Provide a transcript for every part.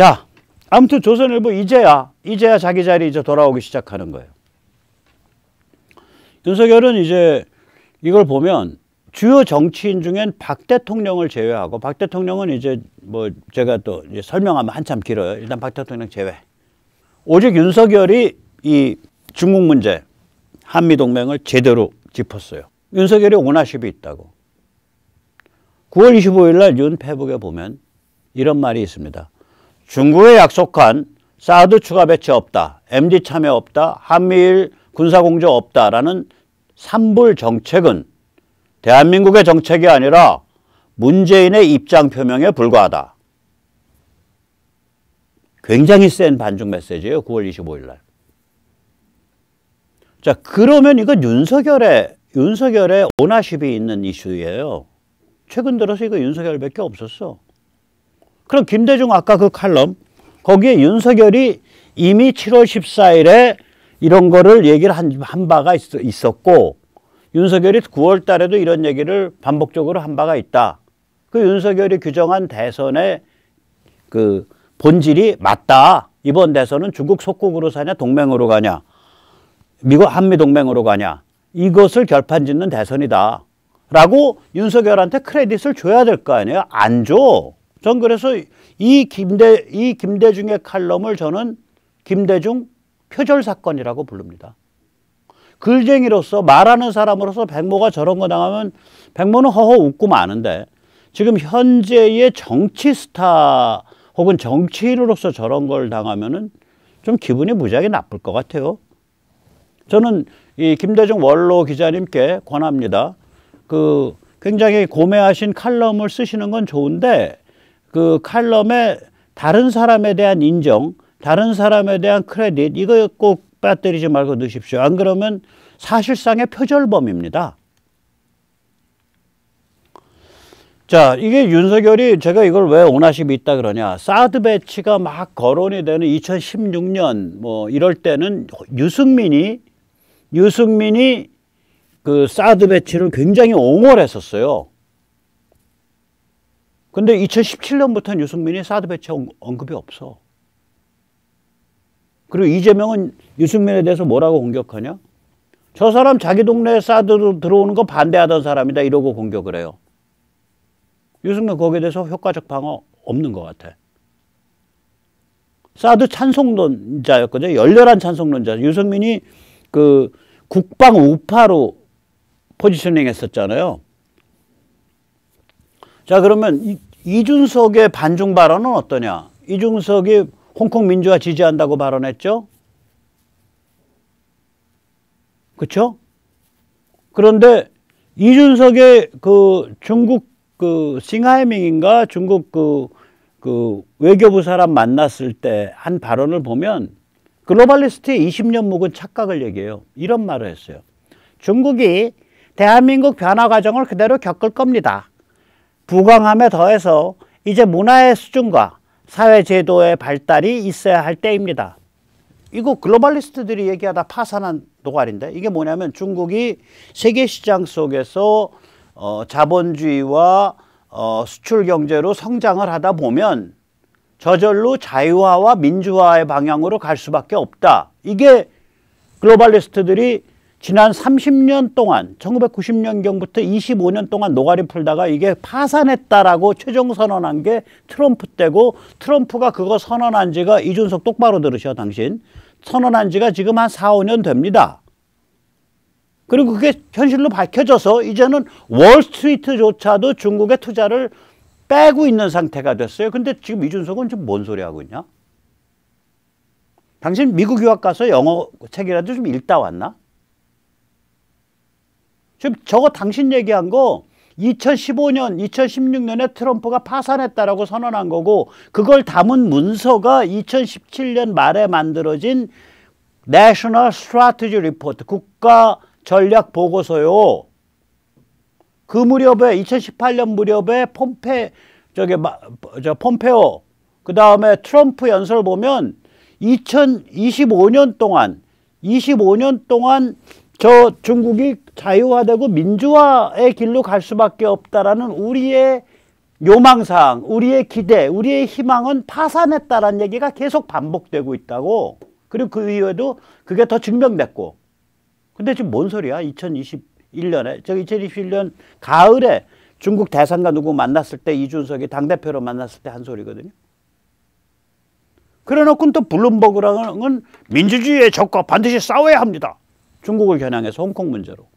자, 아무튼 조선일보 이제야 자기 자리 이제 돌아오기 시작하는 거예요. 윤석열은 이제 이걸 보면 주요 정치인 중엔 박 대통령을 제외하고, 박 대통령은 이제 뭐 제가 또 이제 설명하면 한참 길어요. 일단 박 대통령 제외. 오직 윤석열이 이 중국 문제, 한미동맹을 제대로 짚었어요. 윤석열이 오너십이 있다고. 9월 25일 날 윤 페북에 보면 이런 말이 있습니다. 중국에 약속한 사드 추가 배치 없다, MD 참여 없다, 한미일 군사공조 없다라는 삼불 정책은 대한민국의 정책이 아니라 문재인의 입장 표명에 불과하다. 굉장히 센 반중 메시지예요. 9월 25일 날. 자, 그러면 이건 윤석열의 오너십이 있는 이슈예요. 최근 들어서 이거 윤석열밖에 없었어. 그럼 김대중 아까 그 칼럼, 거기에 윤석열이 이미 7월 14일에 이런 거를 얘기를 한 바가 있었고, 윤석열이 9월 달에도 이런 얘기를 반복적으로 한 바가 있다. 그 윤석열이 규정한 대선의 그 본질이 맞다. 이번 대선은 중국 속국으로 사냐, 동맹으로 가냐, 미국 한미동맹으로 가냐, 이것을 결판짓는 대선이다. 라고 윤석열한테 크레딧을 줘야 될 거 아니에요? 안 줘. 전 그래서 이 김대중의 칼럼을 저는 김대중 표절 사건이라고 부릅니다. 글쟁이로서, 말하는 사람으로서 백모가 저런 거 당하면 백모는 허허 웃고 마는데, 지금 현재의 정치 스타 혹은 정치인으로서 저런 걸 당하면은 좀 기분이 무지하게 나쁠 것 같아요. 저는 이 김대중 원로 기자님께 권합니다. 그 굉장히 고매하신 칼럼을 쓰시는 건 좋은데, 그 칼럼에 다른 사람에 대한 인정, 다른 사람에 대한 크레딧, 이거 꼭 빠뜨리지 말고 넣으십시오. 안 그러면 사실상의 표절범입니다. 자, 이게 윤석열이, 제가 이걸 왜 오너십이 있다 그러냐. 사드 배치가 막 거론이 되는 2016년 뭐 이럴 때는 유승민이 그 사드 배치를 굉장히 옹호를 했었어요. 근데 2017년부터는 유승민이 사드 배치 언급이 없어. 그리고 이재명은 유승민에 대해서 뭐라고 공격하냐? 저 사람 자기 동네에 사드 들어오는 거 반대하던 사람이다, 이러고 공격을 해요. 유승민 거기에 대해서 효과적 방어 없는 것 같아. 사드 찬송론자였거든요. 열렬한 찬송론자. 유승민이 그 국방 우파로 포지셔닝 했었잖아요. 자, 그러면 이준석의 반중 발언은 어떠냐? 이준석이 홍콩 민주화 지지한다고 발언했죠? 그렇죠? 그런데 이준석의 그 중국 그 싱하이밍인가 중국 그 외교부 사람 만났을 때 한 발언을 보면 글로벌리스트의 20년 묵은 착각을 얘기해요. 이런 말을 했어요. 중국이 대한민국 변화 과정을 그대로 겪을 겁니다. 부강함에 더해서 이제 문화의 수준과 사회제도의 발달이 있어야 할 때입니다. 이거 글로벌리스트들이 얘기하다 파산한 노가리인데, 이게 뭐냐면 중국이 세계시장 속에서 자본주의와 수출 경제로 성장을 하다 보면 저절로 자유화와 민주화의 방향으로 갈 수밖에 없다. 이게 글로벌리스트들이 지난 30년 동안 1990년경부터 25년 동안 노가리 풀다가 이게 파산했다라고 최종 선언한 게 트럼프 때고, 트럼프가 그거 선언한 지가, 이준석 똑바로 들으셔 당신, 선언한 지가 지금 한 4, 5년 됩니다. 그리고 그게 현실로 밝혀져서 이제는 월스트리트조차도 중국의 투자를 빼고 있는 상태가 됐어요. 근데 지금 이준석은 지금 뭔 소리 하고 있냐? 당신 미국 유학 가서 영어 책이라도 좀 읽다 왔나? 지금 저거 당신 얘기한 거 2015년, 2016년에 트럼프가 파산했다라고 선언한 거고, 그걸 담은 문서가 2017년 말에 만들어진 National Strategy Report, 국가 전략 보고서요. 그 무렵에 2018년 무렵에 폼페오, 그 다음에 트럼프 연설 보면 2025년 동안 저 중국이 자유화되고 민주화의 길로 갈 수밖에 없다라는 우리의 요망사항, 우리의 기대, 우리의 희망은 파산했다라는 얘기가 계속 반복되고 있다고. 그리고 그 이후에도 그게 더 증명됐고. 근데 지금 뭔 소리야? 2021년에, 2021년 가을에 중국 대사가 누구 만났을 때 이준석이 당대표로 만났을 때 한 소리거든요. 그래 놓고는 또 블룸버그랑은 민주주의의 적과 반드시 싸워야 합니다. 중국을 겨냥해서 홍콩 문제로.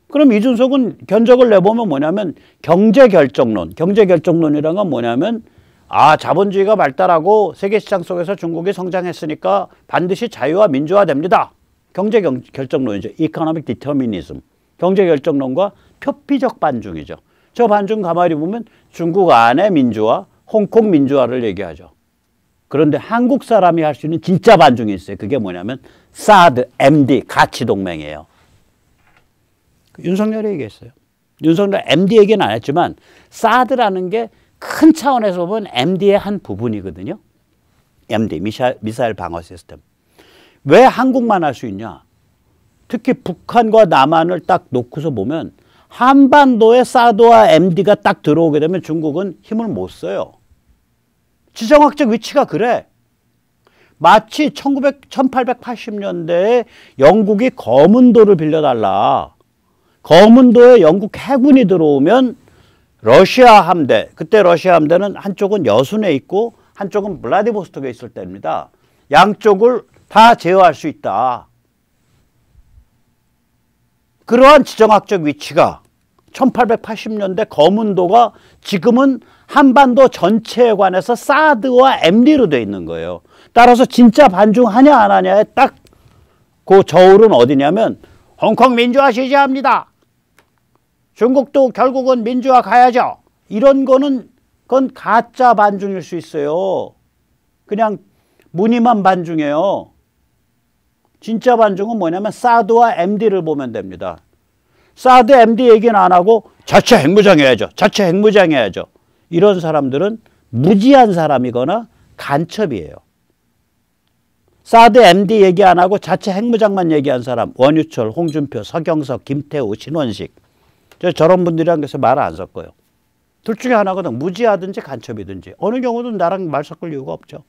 그럼 이준석은 견적을 내보면 뭐냐면 경제결정론. 경제결정론이란 건 뭐냐면 자본주의가 발달하고 세계시장 속에서 중국이 성장했으니까 반드시 자유와 민주화 됩니다. 경제결정론이죠. Economic Determinism. 경제결정론과 표피적 반중이죠. 저 반중 가만히 보면 중국 안의 민주화, 홍콩 민주화를 얘기하죠. 그런데 한국 사람이 할 수 있는 진짜 반중이 있어요. 그게 뭐냐면 사드, MD, 가치동맹이에요. 윤석열이 얘기했어요. 윤석열 MD 얘기는 안 했지만 사드라는 게 큰 차원에서 보면 MD의 한 부분이거든요. MD, 미사일 방어 시스템. 왜 한국만 할 수 있냐? 특히 북한과 남한을 딱 놓고서 보면 한반도에 사드와 MD가 딱 들어오게 되면 중국은 힘을 못 써요. 지정학적 위치가 그래. 마치 1880년대에 영국이 거문도를 빌려달라. 거문도에 영국 해군이 들어오면 러시아 함대, 그때 러시아 함대는 한쪽은 여순에 있고 한쪽은 블라디보스톡에 있을 때입니다. 양쪽을 다 제어할 수 있다. 그러한 지정학적 위치가 1880년대 거문도가 지금은 한반도 전체에 관해서 사드와 MD로 되어 있는 거예요. 따라서 진짜 반중하냐 안 하냐에 딱 그 저울은 어디냐면 홍콩 민주화 지지합니다. 중국도 결국은 민주화 가야죠. 이런 거는 그건 가짜 반중일 수 있어요. 그냥 무늬만 반중이에요. 진짜 반중은 뭐냐면 사드와 MD를 보면 됩니다. 사드, MD 얘기는 안 하고 자체 핵무장해야죠. 자체 핵무장해야죠. 이런 사람들은 무지한 사람이거나 간첩이에요. 사드, MD 얘기 안 하고 자체 핵무장만 얘기한 사람, 원유철, 홍준표, 서경석, 김태우, 신원식. 저런 분들이랑 그래서 말 안 섞어요. 둘 중에 하나거든. 무지하든지 간첩이든지. 어느 경우든 나랑 말 섞을 이유가 없죠.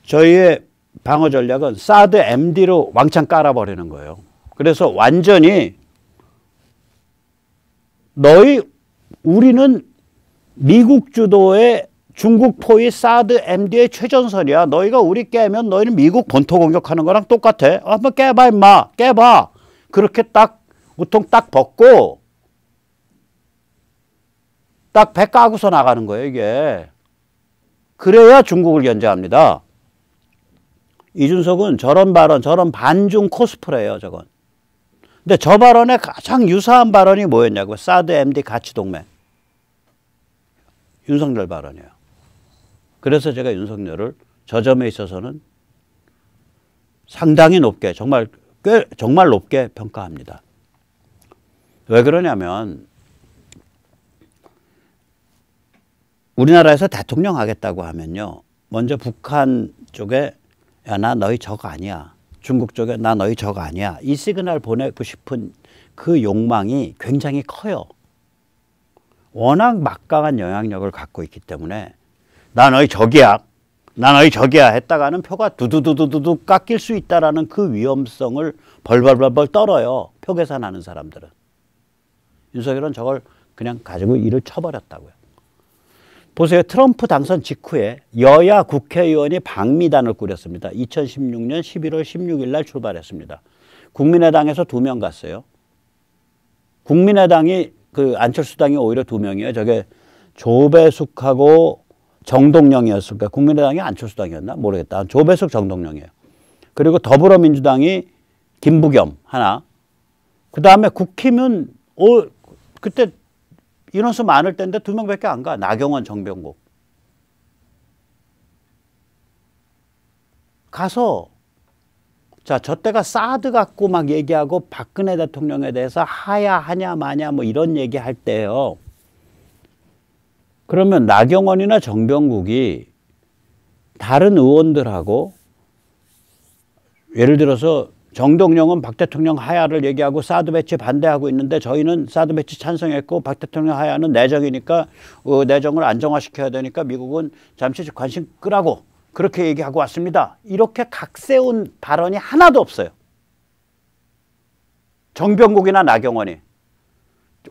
저희의 방어 전략은 사드 MD로 왕창 깔아버리는 거예요. 그래서 완전히 우리는 미국 주도의 중국 포위 사드 MD의 최전선이야. 너희가 우리 깨면 너희는 미국 본토 공격하는 거랑 똑같아. 한번 깨봐 임마. 깨봐. 그렇게 딱 우통 딱 벗고 딱 배 까고서 나가는 거예요 이게. 그래야 중국을 견제합니다. 이준석은 저런 발언, 저런 반중 코스프레예요 저건. 근데 저 발언에 가장 유사한 발언이 뭐였냐고. 사드 MD 가치동맹. 윤석열 발언이에요. 그래서 제가 윤석열을 저 점에 있어서는 상당히 높게 정말 높게 평가합니다. 왜 그러냐면 우리나라에서 대통령 하겠다고 하면요. 먼저 북한 쪽에 야, 나 너희 적 아니야. 중국 쪽에 나 너희 적 아니야. 이 시그널 보내고 싶은 그 욕망이 굉장히 커요. 워낙 막강한 영향력을 갖고 있기 때문에 나 너희 적이야. 나 너희 적이야 했다가는 표가 두두두두두 깎일 수 있다라는 그 위험성을 벌벌벌벌 떨어요. 표 계산하는 사람들은. 윤석열은 저걸 그냥 가지고 일을 쳐버렸다고요. 보세요. 트럼프 당선 직후에 여야 국회의원이 방미단을 꾸렸습니다. 2016년 11월 16일 날 출발했습니다. 국민의당에서 2명 갔어요. 국민의당이 안철수 당이 오히려 2명이에요. 저게 조배숙하고 정동영이었을까? 국민의당이 안철수 당이었나? 모르겠다. 조배숙, 정동영이에요. 그리고 더불어민주당이 김부겸 하나. 그 다음에 국힘은 그때 인원수 많을 때인데 2명밖에 안 가. 나경원, 정병국. 가서 자, 저 때가 사드 갖고 막 얘기하고 박근혜 대통령에 대해서 하야 하냐 마냐 뭐 이런 얘기할 때요. 그러면 나경원이나 정병국이 다른 의원들하고 예를 들어서 정동영은 박 대통령 하야를 얘기하고 사드 배치 반대하고 있는데 저희는 사드 배치 찬성했고 박 대통령 하야는 내정이니까 내정을 안정화시켜야 되니까 미국은 잠시 관심 끄라고 그렇게 얘기하고 왔습니다. 이렇게 각세운 발언이 하나도 없어요. 정병국이나 나경원이.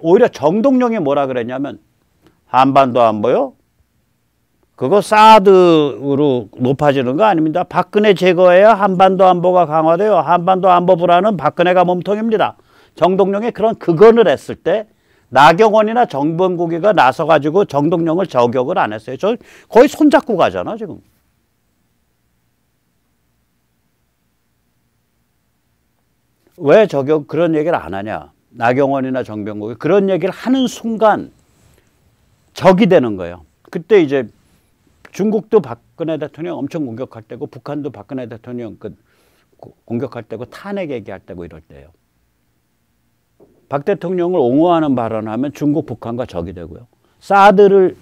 오히려 정동영이 뭐라 그랬냐면 한반도 안보요? 그거 사드로 높아지는 거 아닙니다. 박근혜 제거해야 한반도 안보가 강화돼요. 한반도 안보 불안은 박근혜가 몸통입니다. 정동영이 그런 극언을 했을 때 나경원이나 정병국이가 나서가지고 정동영을 저격을 안 했어요. 저 거의 손잡고 가잖아 지금. 왜 그런 얘기를 안 하냐. 나경원이나 정병국이 그런 얘기를 하는 순간 적이 되는 거예요. 그때 이제 중국도 박근혜 대통령 엄청 공격할 때고 북한도 박근혜 대통령 공격할 때고 탄핵 얘기할 때고 이럴 때예요. 박 대통령을 옹호하는 발언하면 중국 북한과 적이 되고요. 사드를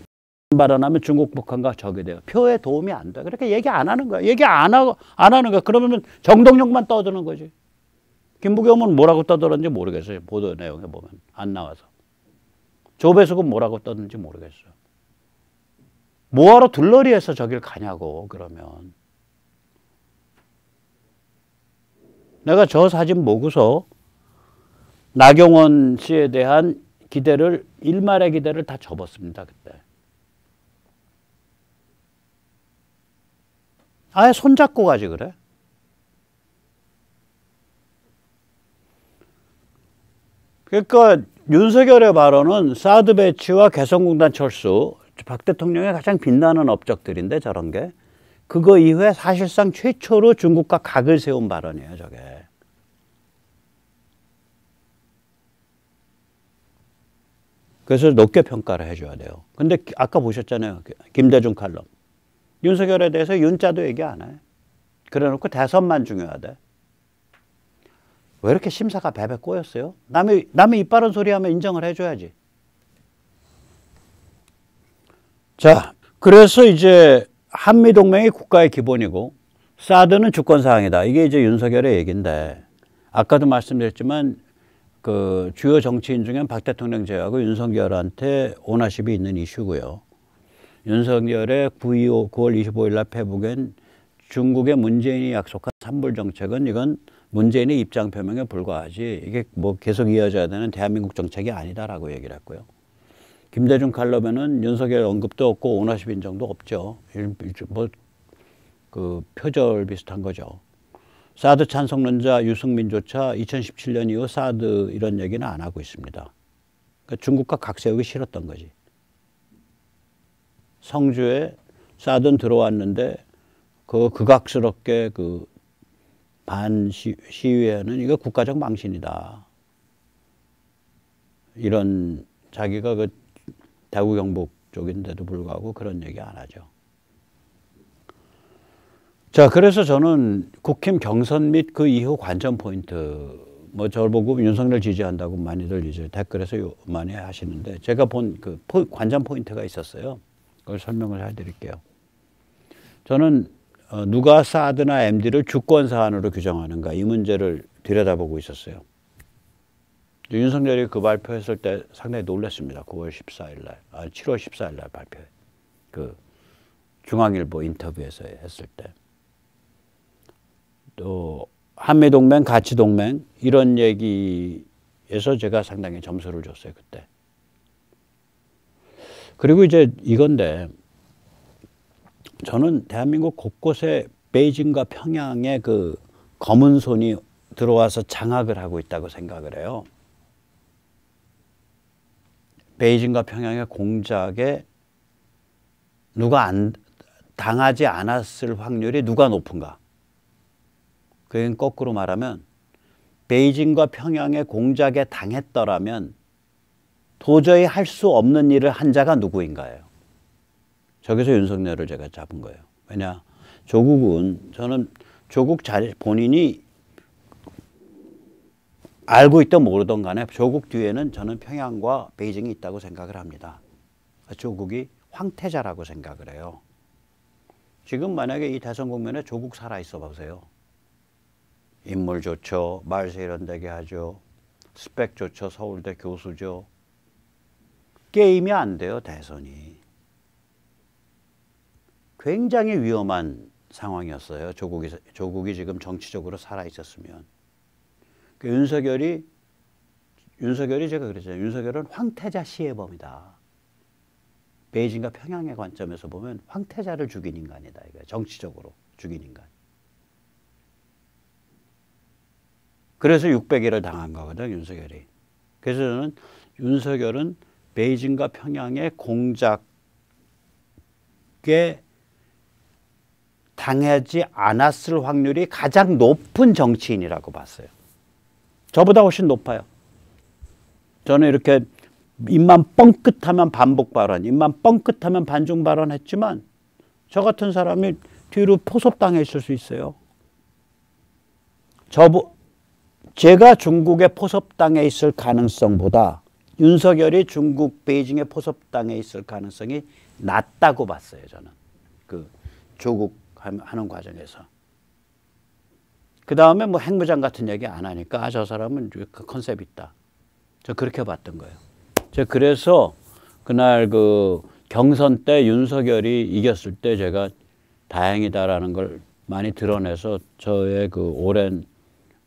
발언하면 중국 북한과 적이 돼요. 표에 도움이 안 돼. 그렇게 얘기 안 하는 거야. 얘기 안 하는 거야. 그러면 정동영만 떠드는 거지. 김부겸은 뭐라고 떠들었는지 모르겠어요. 보도 내용에 보면 안 나와서. 조배숙은 뭐라고 떠드는지 모르겠어요. 뭐하러 들러리에서 저길 가냐고 그러면. 내가 저 사진 보고서 나경원 씨에 대한 기대를 일말의 기대를 다 접었습니다. 그때. 아예 손잡고 가지 그래. 그러니까 윤석열의 발언은 사드 배치와 개성공단 철수 박 대통령의 가장 빛나는 업적들인데 저런 게 그거 이후에 사실상 최초로 중국과 각을 세운 발언이에요. 저게. 그래서 높게 평가를 해줘야 돼요. 근데 아까 보셨잖아요. 김대중 칼럼. 윤석열에 대해서 윤자도 얘기 안 해. 그래놓고 대선만 중요하대. 왜 이렇게 심사가 베베 꼬였어요? 남이 입 바른 소리 하면 인정을 해줘야지. 자, 그래서 이제 한미동맹이 국가의 기본이고 사드는 주권사항이다. 이게 이제 윤석열의 얘기인데 아까도 말씀드렸지만 그 주요 정치인 중엔 박 대통령 제외하고 윤석열한테 오너십이 있는 이슈고요. 윤석열의 9월 25일 날 페북엔 중국의 문재인이 약속한 산불 정책은 이건 문재인의 입장 표명에 불과하지 이게 뭐 계속 이어져야 되는 대한민국 정책이 아니다라고 얘기를 했고요. 김대중 칼럼에는 윤석열 언급도 없고 오너십 인정도 없죠. 뭐 그 표절 비슷한 거죠. 사드 찬성론자 유승민조차 2017년 이후 사드 이런 얘기는 안 하고 있습니다. 그러니까 중국과 각 세우기 싫었던 거지. 성주에 사드는 들어왔는데 그 극악스럽게 그 시위에는 이거 국가적 망신이다. 이런 자기가 그 대구 경북 쪽인데도 불구하고 그런 얘기 안 하죠. 자, 그래서 저는 국힘 경선 및 그 이후 관전 포인트, 뭐 저를 보고 윤석열 지지한다고 많이들 이제 댓글에서 많이 하시는데 제가 본 그 관전 포인트가 있었어요. 그걸 설명을 해드릴게요. 저는 누가 사드나 MD를 주권 사안으로 규정하는가 이 문제를 들여다보고 있었어요. 윤석열이 그 발표했을 때 상당히 놀랐습니다. 9월 14일 날, 7월 14일 날 발표해. 그 중앙일보 인터뷰에서 했을 때. 또 한미동맹, 가치동맹 이런 얘기에서 제가 상당히 점수를 줬어요. 그때. 그리고 이제 이건데 저는 대한민국 곳곳에 베이징과 평양에 그 검은 손이 들어와서 장악을 하고 있다고 생각을 해요. 베이징과 평양의 공작에 누가 당하지 않았을 확률이 누가 높은가? 그건 거꾸로 말하면 베이징과 평양의 공작에 당했더라면 도저히 할 수 없는 일을 한 자가 누구인가요? 저기서 윤석열을 제가 잡은 거예요. 왜냐? 조국은 저는 조국 본인이 알고 있든 모르든 간에 조국 뒤에는 저는 평양과 베이징이 있다고 생각을 합니다. 조국이 황태자라고 생각을 해요. 지금 만약에 이 대선 국면에 조국 살아있어 보세요. 인물 좋죠. 말세 이런 데게 하죠. 스펙 좋죠. 서울대 교수죠. 게임이 안 돼요. 대선이. 굉장히 위험한 상황이었어요. 조국이 지금 정치적으로 살아 있었으면. 윤석열이 제가 그랬잖아요. 윤석열은 황태자 시해범이다. 베이징과 평양의 관점에서 보면 황태자를 죽인 인간이다. 이거예요. 정치적으로 죽인 인간. 그래서 600일을 당한 거거든, 윤석열이. 그래서 저는 윤석열은 베이징과 평양의 공작에 당하지 않았을 확률이 가장 높은 정치인이라고 봤어요. 저보다 훨씬 높아요. 저는 이렇게 입만 뻥끗하면 반복 발언, 입만 뻥끗하면 반중 발언했지만 저 같은 사람이 뒤로 포섭당해 있을 수 있어요. 제가 중국에 포섭당해 있을 가능성보다 윤석열이 중국 베이징에 포섭당해 있을 가능성이 낮다고 봤어요. 저는 그 조국 하는 과정에서. 그 다음에 뭐 핵무장 같은 얘기 안 하니까 저 사람은 그 컨셉이 있다. 저 그렇게 봤던 거예요. 저 그래서 그날 그 경선 때 윤석열이 이겼을 때 제가 다행이다라는 걸 많이 드러내서 저의 그 오랜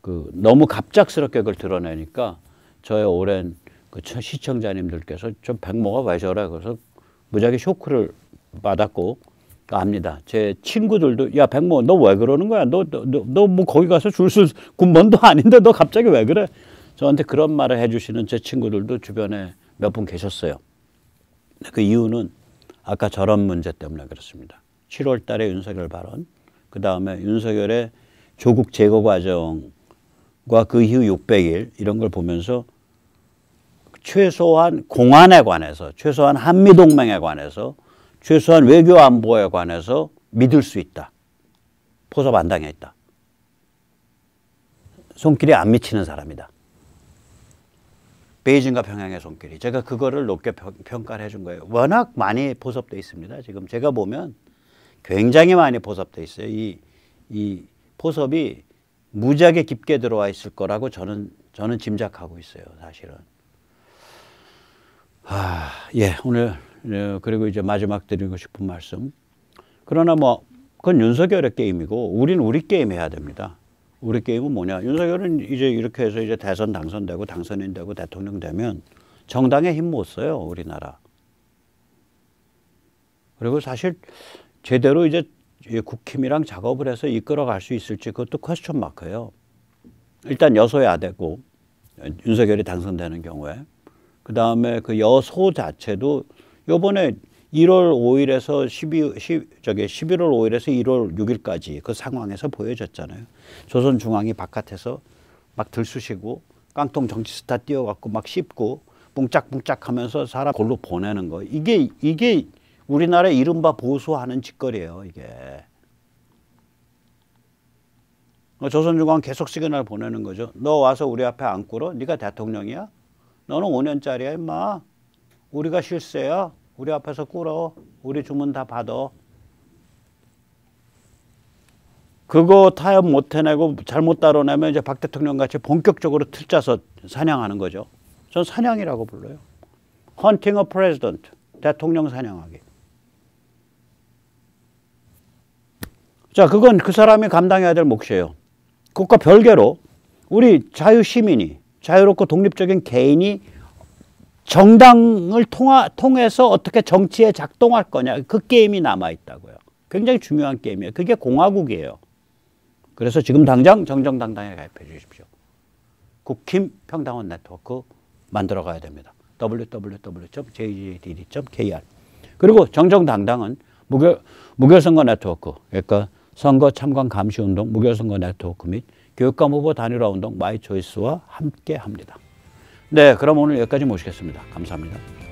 그 너무 갑작스럽게 그걸 드러내니까 저의 오랜 그 시청자님들께서 좀 백모가 왜 저래? 그래서 무지하게 쇼크를 받았고 압니다. 제 친구들도 야 백모 너 왜 그러는 거야? 너 뭐 거기 가서 줄 서 군번도 아닌데 너 갑자기 왜 그래? 저한테 그런 말을 해주시는 제 친구들도 주변에 몇 분 계셨어요. 그 이유는 아까 저런 문제 때문에 그렇습니다. 7월 달에 윤석열 발언, 그 다음에 윤석열의 조국 제거 과정과 그 이후 600일 이런 걸 보면서 최소한 공안에 관해서, 최소한 한미동맹에 관해서, 최소한 외교 안보에 관해서 믿을 수 있다. 포섭 안 당했다. 손길이 안 미치는 사람이다. 베이징과 평양의 손길이. 제가 그거를 높게 평가를 해준 거예요. 워낙 많이 포섭돼 있습니다. 지금 제가 보면 굉장히 많이 포섭돼 있어요. 이 포섭이 무지하게 깊게 들어와 있을 거라고 저는 짐작하고 있어요. 사실은. 예, 오늘 그리고 이제 마지막 드리고 싶은 말씀. 그러나 뭐 그건 윤석열의 게임이고 우리는 우리 게임 해야 됩니다. 우리 게임은 뭐냐? 윤석열은 이제 이렇게 해서 이제 대선 당선되고 당선인 되고 대통령 되면 정당의 힘 못 써요, 우리나라. 그리고 사실 제대로 이제 국힘이랑 작업을 해서 이끌어갈 수 있을지 그것도 퀘스천 마크예요. 일단 여소야되고 윤석열이 당선되는 경우에 그 다음에 그 여소 자체도 요번에 1월 5일에서 11월 5일에서 1월 6일까지 그 상황에서 보여졌잖아요. 조선중앙이 바깥에서 막 들쑤시고 깡통 정치 스타 띄워갖고 막 씹고 뭉짝뭉짝 하면서 사람 골로 보내는 거. 이게 우리나라의 이른바 보수하는 짓거리예요, 이게. 조선중앙 계속 시그널 보내는 거죠. 너 와서 우리 앞에 안 꿇어? 네가 대통령이야? 너는 5년짜리야, 임마. 우리가 실세야. 우리 앞에서 꿇어. 우리 주문 다 받아. 그거 타협 못 해내고 잘못 다뤄내면 이제 박 대통령 같이 본격적으로 틀짜서 사냥하는 거죠. 전 사냥이라고 불러요. Hunting a president. 대통령 사냥하기. 자, 그건 그 사람이 감당해야 될 몫이에요. 그것과 별개로 우리 자유시민이, 자유롭고 독립적인 개인이 정당을 통해서 어떻게 정치에 작동할 거냐. 그 게임이 남아있다고요. 굉장히 중요한 게임이에요. 그게 공화국이에요. 그래서 지금 당장 정정당당에 가입해 주십시오. 국힘 평당원 네트워크 만들어 가야 됩니다. www.jgdd.kr. 그리고 정정당당은 무결선거 네트워크, 그러니까 선거 참관 감시 운동, 무결선거 네트워크 및 교육감 후보 단일화 운동 마이초이스와 함께 합니다. 네, 그럼 오늘 여기까지 모시겠습니다. 감사합니다.